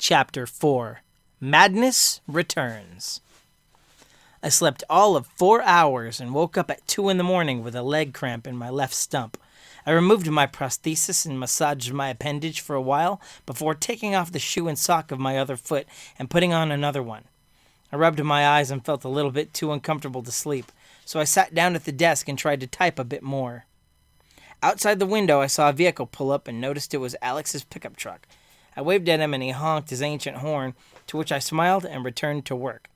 Chapter 4. Madness Returns. I slept all of 4 hours and woke up at 2 in the morning with a leg cramp in my left stump. I removed my prosthesis and massaged my appendage for a while before taking off the shoe and sock of my other foot and putting on another one. I rubbed my eyes and felt a little bit too uncomfortable to sleep, so I sat down at the desk and tried to type a bit more. Outside the window, I saw a vehicle pull up and noticed it was Alex's pickup truck. I waved at him and he honked his ancient horn, to which I smiled and returned to work.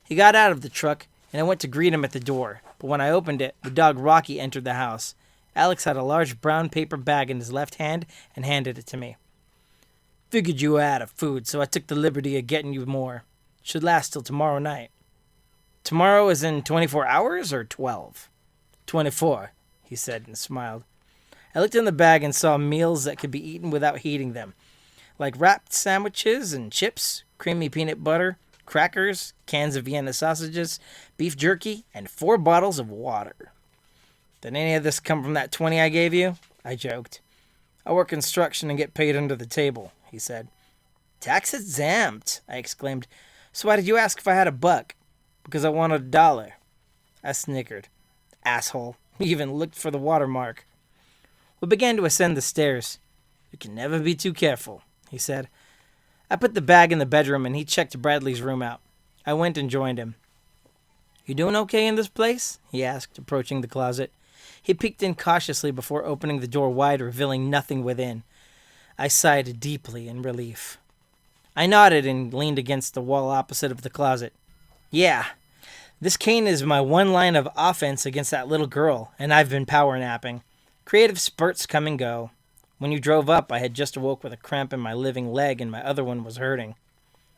He got out of the truck, and I went to greet him at the door, but when I opened it, the dog Rocky entered the house. Alex had a large brown paper bag in his left hand and handed it to me. "Figured you were out of food, so I took the liberty of getting you more. Should last till tomorrow night." "Tomorrow is in 24 hours or 12? 24, he said and smiled. I looked in the bag and saw meals that could be eaten without heating them, like wrapped sandwiches and chips, creamy peanut butter, crackers, cans of Vienna sausages, beef jerky, and 4 bottles of water. "Did any of this come from that 20 I gave you?" I joked. "I work construction and get paid under the table," he said. "Tax exempt," I exclaimed. "So why did you ask if I had a buck?" "Because I wanted $1. I snickered. "Asshole. He even looked for the watermark." We began to ascend the stairs. "You can never be too careful," he said. I put the bag in the bedroom and he checked Bradley's room out. I went and joined him. "You doing okay in this place?" he asked, approaching the closet. He peeked in cautiously before opening the door wide, revealing nothing within. I sighed deeply in relief. I nodded and leaned against the wall opposite of the closet. "Yeah, this cane is my one line of offense against that little girl, and I've been power napping. Creative spurts come and go. When you drove up, I had just awoke with a cramp in my living leg and my other one was hurting."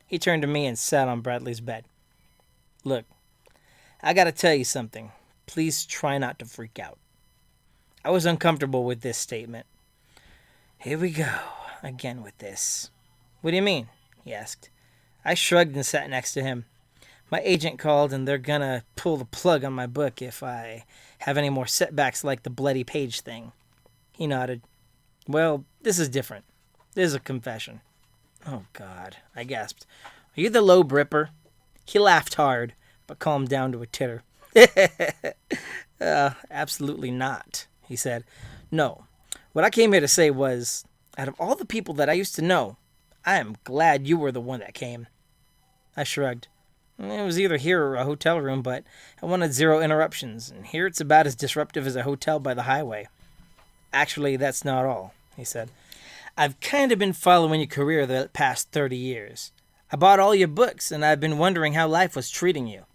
He turned to me and sat on Bradley's bed. "Look, I gotta tell you something. Please try not to freak out." I was uncomfortable with this statement. "Here we go, again with this." "What do you mean?" he asked. I shrugged and sat next to him. "My agent called and they're gonna pull the plug on my book if I have any more setbacks like the bloody page thing." He nodded. "Well, this is different. This is a confession." "Oh, God," I gasped. "Are you the low bripper?" He laughed hard, but calmed down to a titter. Absolutely not," he said. "No, what I came here to say was, out of all the people that I used to know, I am glad you were the one that came." I shrugged. "It was either here or a hotel room, but I wanted 0 interruptions, and here it's about as disruptive as a hotel by the highway." "Actually, that's not all," he said. "I've kind of been following your career the past 30 years. I bought all your books, and I've been wondering how life was treating you."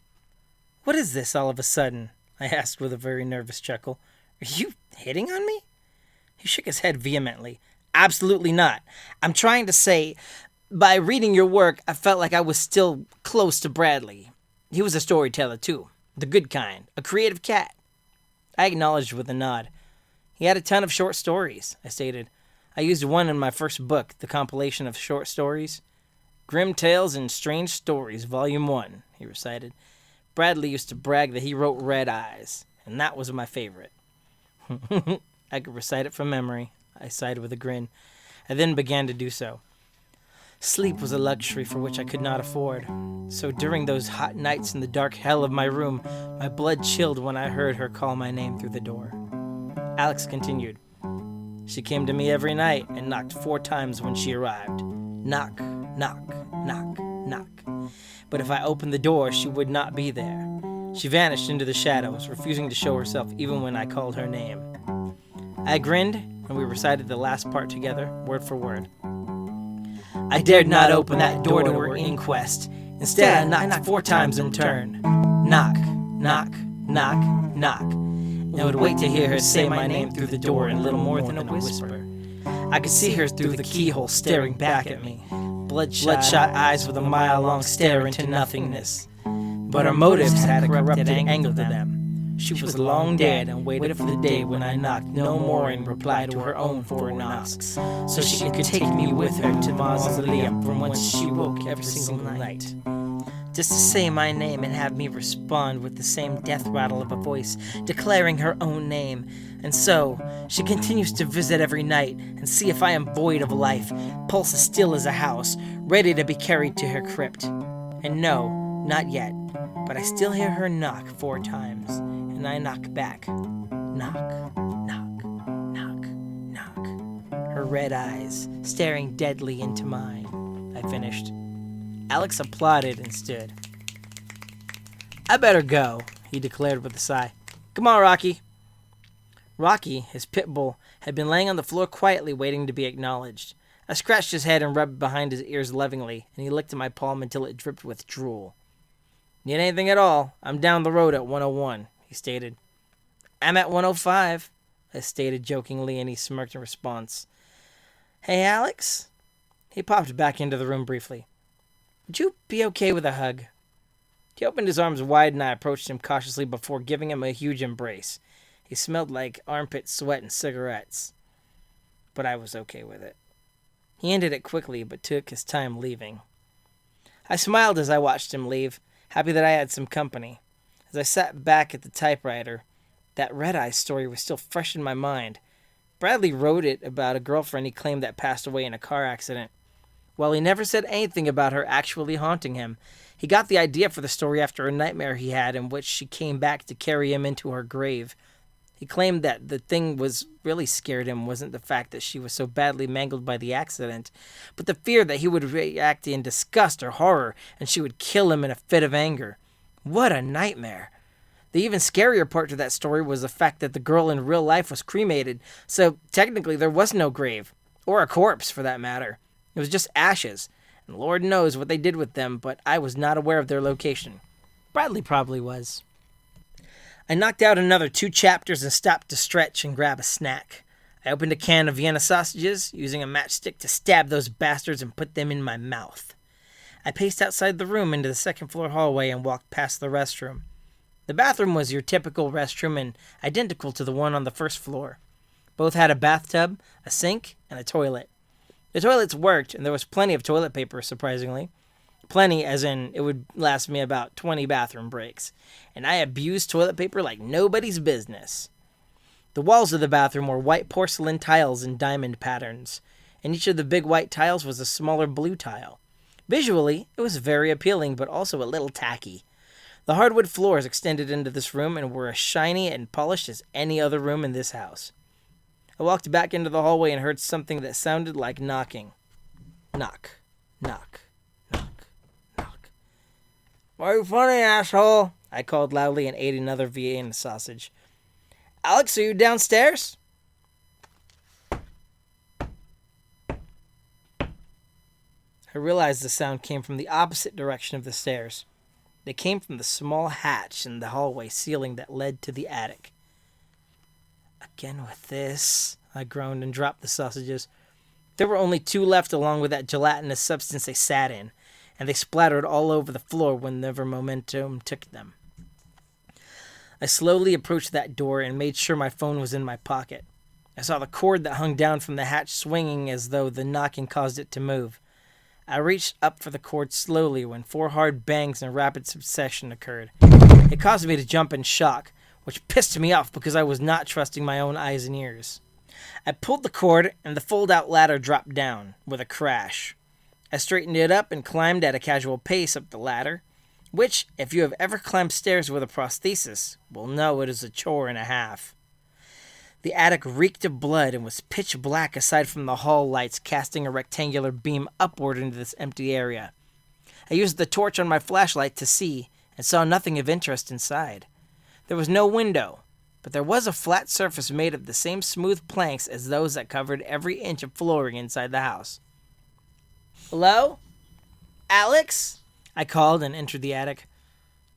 "What is this all of a sudden?" I asked with a very nervous chuckle. "Are you hitting on me?" He shook his head vehemently. "Absolutely not. I'm trying to say, by reading your work, I felt like I was still close to Bradley. He was a storyteller, too. The good kind. A creative cat." I acknowledged with a nod. "He had a ton of short stories," I stated. "I used one in my first book, the compilation of short stories. Grim Tales and Strange Stories, Volume 1, he recited. "Bradley used to brag that he wrote Red Eyes, and that was my favorite." I could recite it from memory, I sighed with a grin. I then began to do so. Sleep was a luxury for which I could not afford, so during those hot nights in the dark hell of my room, my blood chilled when I heard her call my name through the door. Alex continued. "She came to me every night and knocked 4 times when she arrived. Knock, knock, knock, knock. But if I opened the door, she would not be there. She vanished into the shadows, refusing to show herself even when I called her name." I grinned, and we recited the last part together, word for word. "I dared not open that door to her inquest. Instead, I knocked 4 times in turn. Knock, knock, knock, knock. I would wait to hear her say my name through the door in little more than a whisper. I could see her through the keyhole staring back at me, bloodshot eyes with a mile-long stare into nothingness. But her motives had a corrupted angle to them. She was long dead and waited for the day when I knocked no more in reply to her own 4 knocks, so she could take me with her to the mausoleum from whence she woke every single night. just to say my name and have me respond with the same death rattle of a voice declaring her own name. And so, she continues to visit every night and see if I am void of life, pulse as still as a house, ready to be carried to her crypt. And no, not yet, but I still hear her knock 4 times, and I knock back. Knock, knock, knock, knock. Her red eyes staring deadly into mine. I finished. Alex applauded and stood. "I better go," he declared with a sigh. "Come on, Rocky." Rocky, his pit bull, had been laying on the floor quietly waiting to be acknowledged. I scratched his head and rubbed behind his ears lovingly, and he licked at my palm until it dripped with drool. "Need anything at all? I'm down the road at 101, he stated. "I'm at 105, I stated jokingly, and he smirked in response. "Hey, Alex?" He popped back into the room briefly. "Would you be okay with a hug?" He opened his arms wide, and I approached him cautiously before giving him a huge embrace. He smelled like armpit sweat and cigarettes, but I was okay with it. He ended it quickly, but took his time leaving. I smiled as I watched him leave, happy that I had some company. As I sat back at the typewriter, that Red Eye story was still fresh in my mind. Bradley wrote it about a girlfriend he claimed that passed away in a car accident. While he never said anything about her actually haunting him, he got the idea for the story after a nightmare he had in which she came back to carry him into her grave. He claimed that the thing was really scared him wasn't the fact that she was so badly mangled by the accident, but the fear that he would react in disgust or horror and she would kill him in a fit of anger. What a nightmare! The even scarier part to that story was the fact that the girl in real life was cremated, so technically there was no grave, or a corpse for that matter. It was just ashes, and Lord knows what they did with them, but I was not aware of their location. Bradley probably was. I knocked out another 2 chapters and stopped to stretch and grab a snack. I opened a can of Vienna sausages, using a matchstick to stab those bastards and put them in my mouth. I paced outside the room into the second-floor hallway and walked past the restroom. The bathroom was your typical restroom and identical to the one on the first floor. Both had a bathtub, a sink, and a toilet. The toilets worked, and there was plenty of toilet paper, surprisingly. Plenty, as in it would last me about 20 bathroom breaks. And I abused toilet paper like nobody's business. The walls of the bathroom were white porcelain tiles in diamond patterns, and each of the big white tiles was a smaller blue tile. Visually, it was very appealing, but also a little tacky. The hardwood floors extended into this room and were as shiny and polished as any other room in this house. I walked back into the hallway and heard something that sounded like knocking. Knock, knock, knock, knock. "Are you funny, asshole?" I called loudly and ate another Vienna sausage. "Alex, are you downstairs?" I realized the sound came from the opposite direction of the stairs. They came from the small hatch in the hallway ceiling that led to the attic. "Again with this," I groaned and dropped the sausages. There were only 2 left along with that gelatinous substance they sat in, and they splattered all over the floor whenever momentum took them. I slowly approached that door and made sure my phone was in my pocket. I saw the cord that hung down from the hatch swinging as though the knocking caused it to move. I reached up for the cord slowly when 4 hard bangs in rapid succession occurred. It caused me to jump in shock, which pissed me off because I was not trusting my own eyes and ears. I pulled the cord, and the fold-out ladder dropped down, with a crash. I straightened it up and climbed at a casual pace up the ladder, which, if you have ever climbed stairs with a prosthesis, will know it is a chore and a half. The attic reeked of blood and was pitch black aside from the hall lights casting a rectangular beam upward into this empty area. I used the torch on my flashlight to see, and saw nothing of interest inside. There was no window, but there was a flat surface made of the same smooth planks as those that covered every inch of flooring inside the house. "Hello? Alex?" I called and entered the attic.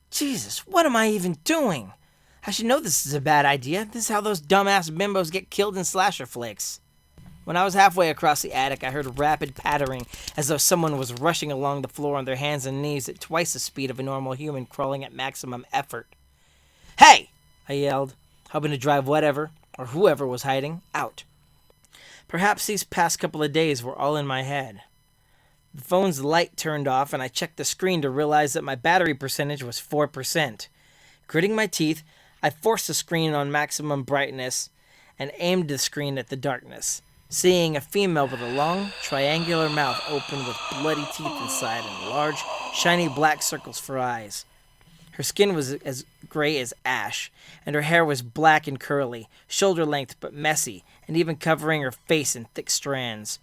Jesus, what am I even doing? I should know this is a bad idea. This is how those dumbass bimbos get killed in slasher flicks. When I was halfway across the attic, I heard rapid pattering, as though someone was rushing along the floor on their hands and knees at twice the speed of a normal human crawling at maximum effort. "Hey!" I yelled, hoping to drive whatever, or whoever was hiding, out. Perhaps these past couple of days were all in my head. The phone's light turned off, and I checked the screen to realize that my battery percentage was 4%. Gritting my teeth, I forced the screen on maximum brightness and aimed the screen at the darkness, seeing a female with a long, triangular mouth open with bloody teeth inside and large, shiny black circles for eyes. Her skin was as gray as ash, and her hair was black and curly, shoulder-length but messy, and even covering her face in thick strands.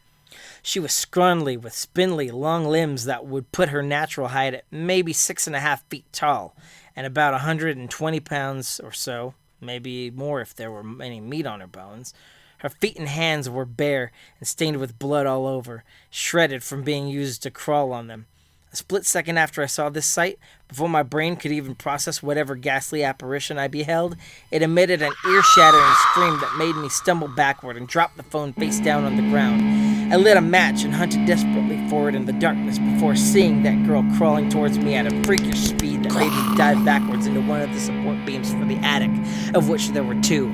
She was scrawny with spindly, long limbs that would put her natural height at maybe 6.5 feet tall, and about 120 pounds or so, maybe more if there were any meat on her bones. Her feet and hands were bare and stained with blood all over, shredded from being used to crawl on them. A split second after I saw this sight, before my brain could even process whatever ghastly apparition I beheld, it emitted an ear-shattering scream that made me stumble backward and drop the phone face down on the ground. I lit a match and hunted desperately forward in the darkness before seeing that girl crawling towards me at a freakish speed that made me dive backwards into one of the support beams for the attic, of which there were 2.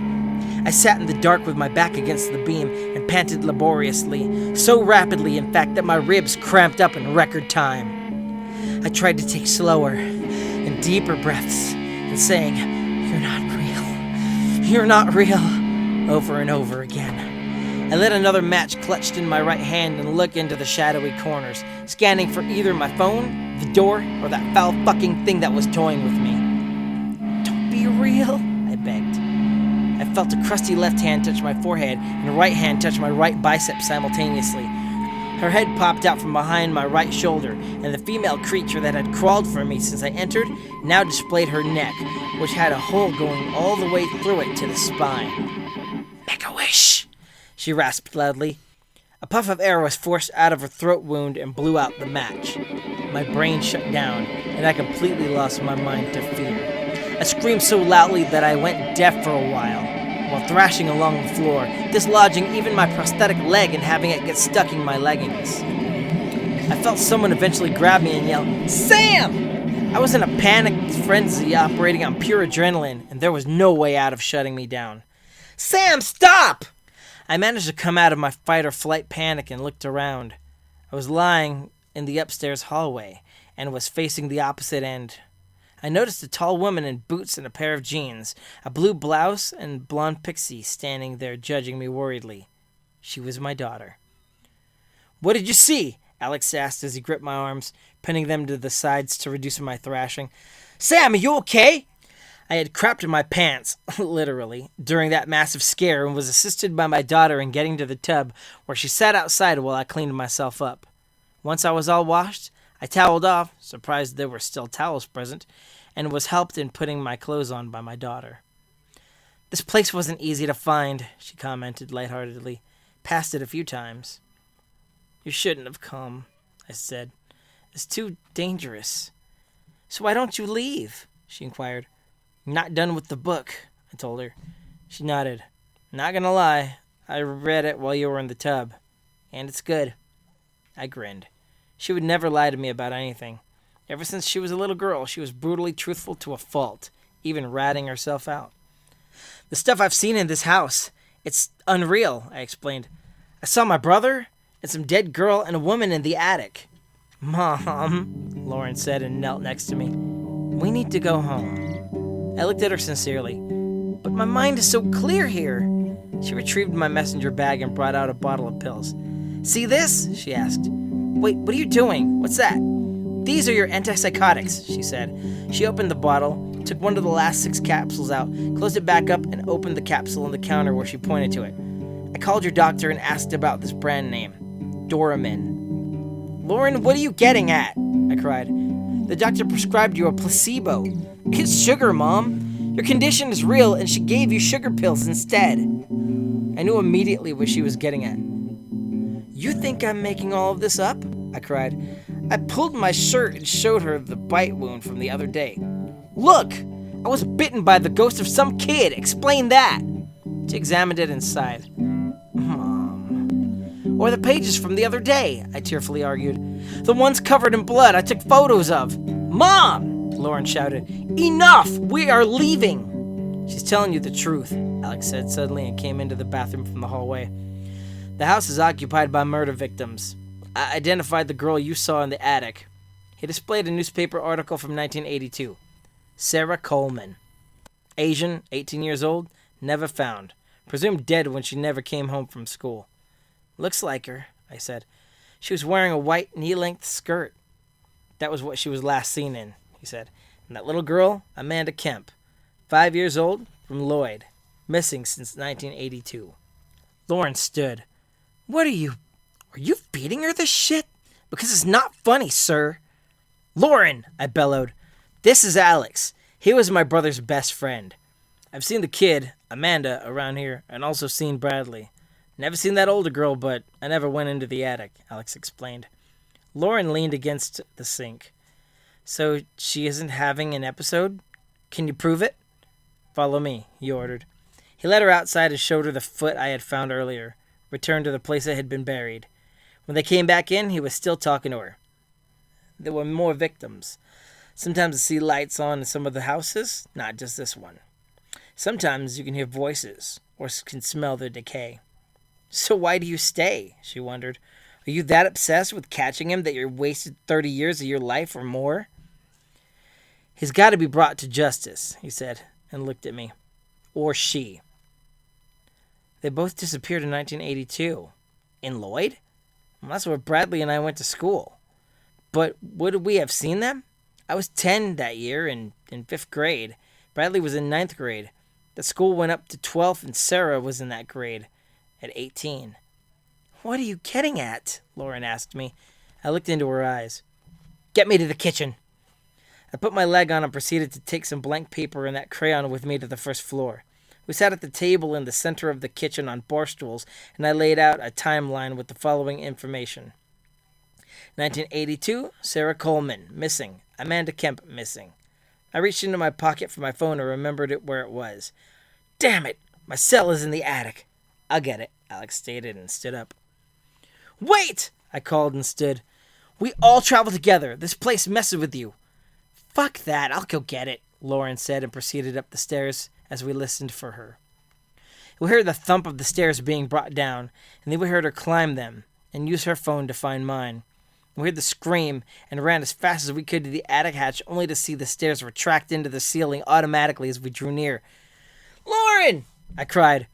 I sat in the dark with my back against the beam and panted laboriously, so rapidly, in fact, that my ribs cramped up in record time. I tried to take slower and deeper breaths and saying, "You're not real. You're not real," over and over again. I lit another match clutched in my right hand and looked into the shadowy corners, scanning for either my phone, the door, or that foul fucking thing that was toying with me. "Don't be real," I begged. I felt a crusty left hand touch my forehead and a right hand touch my right bicep simultaneously. Her head popped out from behind my right shoulder, and the female creature that had crawled for me since I entered now displayed her neck, which had a hole going all the way through it to the spine. "Make a wish," she rasped loudly. A puff of air was forced out of her throat wound and blew out the match. My brain shut down, and I completely lost my mind to fear. I screamed so loudly that I went deaf for a while thrashing along the floor, dislodging even my prosthetic leg and having it get stuck in my leggings. I felt someone eventually grab me and yell, "Sam!" I was in a panicked frenzy operating on pure adrenaline, and there was no way out of shutting me down. "Sam, stop!" I managed to come out of my fight-or-flight panic and looked around. I was lying in the upstairs hallway and was facing the opposite end. I noticed a tall woman in boots and a pair of jeans, a blue blouse, and blonde pixie standing there judging me worriedly. She was my daughter. "What did you see?" Alex asked as he gripped my arms, pinning them to the sides to reduce my thrashing. "Sam, are you okay?" I had crapped in my pants, literally, during that massive scare and was assisted by my daughter in getting to the tub where she sat outside while I cleaned myself up. Once I was all washed, I toweled off, surprised there were still towels present, and was helped in putting my clothes on by my daughter. "This place wasn't easy to find," she commented lightheartedly. "Passed it a few times." "You shouldn't have come," I said. "It's too dangerous." "So why don't you leave?" she inquired. "Not done with the book," I told her. She nodded. "Not gonna lie, I read it while you were in the tub, and it's good." I grinned. She would never lie to me about anything. Ever since she was a little girl, she was brutally truthful to a fault, even ratting herself out. "The stuff I've seen in this house, it's unreal," I explained. "I saw my brother and some dead girl and a woman in the attic." "Mom," Lauren said and knelt next to me, "we need to go home." I looked at her sincerely. "But my mind is so clear here." She retrieved my messenger bag and brought out a bottle of pills. "See this?" she asked. "Wait, what are you doing? What's that?" "These are your antipsychotics," she said. She opened the bottle, took one of the last 6 capsules out, closed it back up, and opened the capsule on the counter where she pointed to it. "I called your doctor and asked about this brand name. Torment." "Lauren, what are you getting at?" I cried. "The doctor prescribed you a placebo. It's sugar, Mom. Your condition is real, and she gave you sugar pills instead." I knew immediately what she was getting at. "You think I'm making all of this up?" I cried. I pulled my shirt and showed her the bite wound from the other day. "Look! I was bitten by the ghost of some kid. Explain that." She examined it and sighed. "Mom." "Or the pages from the other day," I tearfully argued. "The ones covered in blood I took photos of." "Mom!" Lauren shouted. "Enough! We are leaving." "She's telling you the truth," Alex said suddenly and came into the bathroom from the hallway. "The house is occupied by murder victims. I identified the girl you saw in the attic. He displayed a newspaper article from 1982. Sarah Coleman. Asian, 18 years old, never found. Presumed dead when she never came home from school. Looks like her, I said. She was wearing a white knee-length skirt. That was what she was last seen in, he said. And that little girl, Amanda Kemp, 5 years old, from Lloyd, missing since 1982. Lauren stood. What are you feeding her this shit? Because it's not funny, sir. Lauren, I bellowed. This is Alex. He was my brother's best friend. I've seen the kid, Amanda, around here, and also seen Bradley. Never seen that older girl, but I never went into the attic, Alex explained. Lauren leaned against the sink. So she isn't having an episode? Can you prove it? Follow me, he ordered. He led her outside and showed her the foot I had found earlier, returned to the place it had been buried. When they came back in, he was still talking to her. There were more victims. Sometimes I see lights on in some of the houses, not just this one. Sometimes you can hear voices, or can smell their decay. So why do you stay? She wondered. Are you that obsessed with catching him that you're wasted 30 years of your life or more? He's got to be brought to justice, he said, and looked at me. Or she. They both disappeared in 1982. In Lloyd? Well, that's where Bradley and I went to school. But would we have seen them? I was 10 that year in 5th grade. Bradley was in 9th grade. The school went up to 12th and Sarah was in that grade at 18. What are you getting at? Lauren asked me. I looked into her eyes. Get me to the kitchen. I put my leg on and proceeded to take some blank paper and that crayon with me to the first floor. We sat at the table in the center of the kitchen on bar stools, and I laid out a timeline with the following information. 1982, Sarah Coleman, missing. Amanda Kemp, missing. I reached into my pocket for my phone and remembered it where it was. Damn it! My cell is in the attic. I'll get it, Alex stated and stood up. Wait! I called and stood. We all travel together. This place messes with you. Fuck that. I'll go get it, Lauren said and proceeded up the stairs as we listened for her. We heard the thump of the stairs being brought down, and then we heard her climb them and use her phone to find mine. We heard the scream and ran as fast as we could to the attic hatch, only to see the stairs retract into the ceiling automatically as we drew near. Lauren! I cried.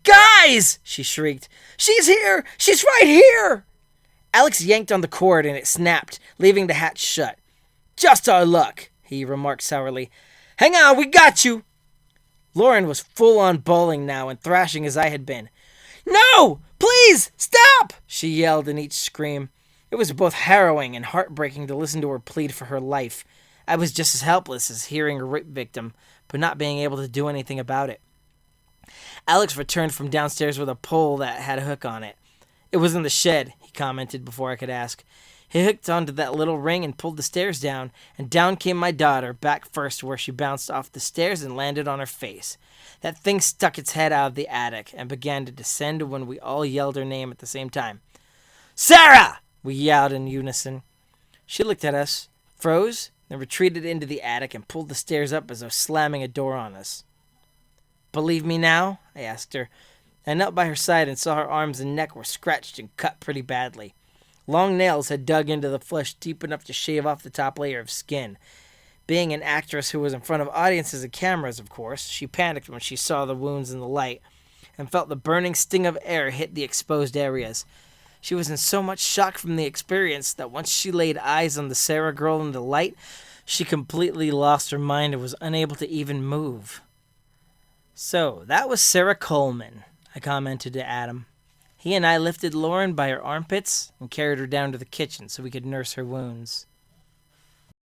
Guys! She shrieked. She's here! She's right here! Alex yanked on the cord and it snapped, leaving the hatch shut. Just our luck, he remarked sourly. Hang on, we got you! Lauren was full-on bawling now and thrashing as I had been. No! Please! Stop! She yelled in each scream. It was both harrowing and heartbreaking to listen to her plead for her life. I was just as helpless as hearing a rape victim, but not being able to do anything about it. Alex returned from downstairs with a pole that had a hook on it. It was in the shed, he commented before I could ask. He hooked onto that little ring and pulled the stairs down, and down came my daughter, back first where she bounced off the stairs and landed on her face. That thing stuck its head out of the attic and began to descend when we all yelled her name at the same time. Sarah! We yelled in unison. She looked at us, froze, then retreated into the attic and pulled the stairs up as though slamming a door on us. Believe me now? I asked her. I knelt by her side and saw her arms and neck were scratched and cut pretty badly. Long nails had dug into the flesh deep enough to shave off the top layer of skin. Being an actress who was in front of audiences and cameras, of course, she panicked when she saw the wounds in the light and felt the burning sting of air hit the exposed areas. She was in so much shock from the experience that once she laid eyes on the Sarah girl in the light, she completely lost her mind and was unable to even move. So, that was Sarah Coleman, I commented to Adam. He and I lifted Lauren by her armpits and carried her down to the kitchen so we could nurse her wounds.